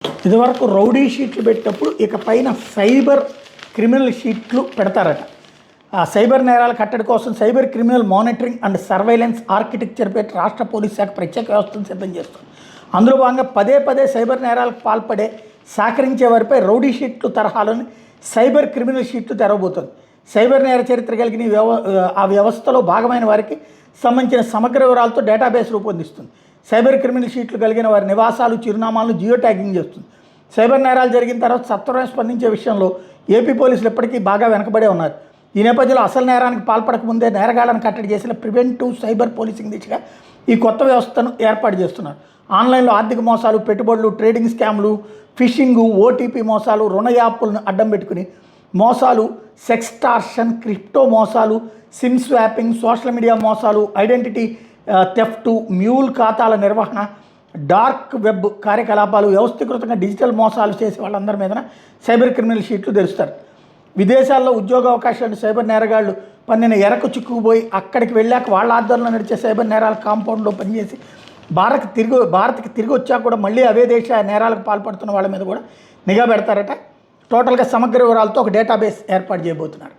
ఇదివరకు రౌడీ షీట్లు పెట్టినప్పుడు ఇక పైన సైబర్ క్రిమినల్ షీట్లు పెడతారట. ఆ సైబర్ నేరాల కట్టడి కోసం cyber criminal monitoring and surveillance architecture పేరు రాష్ట్ర పోలీస్ శాఖ ప్రత్యేక వ్యవస్థను సిద్ధం చేస్తుంది. అందులో భాగంగా పదే పదే సైబర్ నేరాలకు పాల్పడే సహకరించే వారిపై రౌడీ షీట్లు తరహాలోని సైబర్ క్రిమినల్ షీట్లు తెరవబోతుంది. సైబర్ నేర చరిత్ర కలిగిన ఆ వ్యవస్థలో భాగమైన వారికి సంబంధించిన సమగ్ర వివరాలతో డేటాబేస్ రూపొందిస్తుంది. సైబర్ క్రిమినల్ షీట్లు కలిగిన వారి నివాసాలు, చిరునామాలను జియో ట్యాగింగ్ చేస్తుంది. సైబర్ నేరాలు జరిగిన తర్వాత సత్వరం స్పందించే విషయంలో ఏపీ పోలీసులు ఇప్పటికీ బాగా వెనకబడే ఉన్నారు. ఈ నేపథ్యంలో అసలు నేరానికి పాల్పడక ముందే నేరగాళ్లను కట్టడి చేసిన ప్రివెంటివ్ సైబర్ పోలీసింగ్ దిశగా ఈ కొత్త వ్యవస్థను ఏర్పాటు చేస్తున్నారు. ఆన్లైన్లో ఆర్థిక మోసాలు, పెట్టుబడులు, ట్రేడింగ్ స్కామ్లు, ఫిషింగ్, ఓటీపీ మోసాలు, రుణ యాప్లను అడ్డం పెట్టుకుని మోసాలు, సెక్స్టార్షన్, క్రిప్టో మోసాలు, సిమ్ స్వాపింగ్, సోషల్ మీడియా మోసాలు, ఐడెంటిటీ థెఫ్ట్, మ్యూల్ ఖాతాల నిర్వహణ, డార్క్ వెబ్ కార్యకలాపాలు, వ్యవస్థీకృతంగా డిజిటల్ మోసాలు చేసే వాళ్ళందరి మీద సైబర్ క్రిమినల్ షీట్లు తెరుస్తారు. విదేశాల్లో ఉద్యోగ అవకాశాలు సైబర్ నేరగాళ్లు పన్నిన ఎరకు చిక్కుకుపోయి అక్కడికి వెళ్ళాక వాళ్ళ ఆధ్వర్యంలో నడిచే సైబర్ నేరాల కాంపౌండ్లో పనిచేసి భారత్కి తిరిగి వచ్చాక కూడా మళ్ళీ అవే దేశ నేరాలకు పాల్పడుతున్న వాళ్ళ మీద కూడా నిఘా పెడతారట. టోటల్గా సమగ్ర వివరాలతో ఒక డేటాబేస్ ఏర్పాటు చేయబోతున్నారు.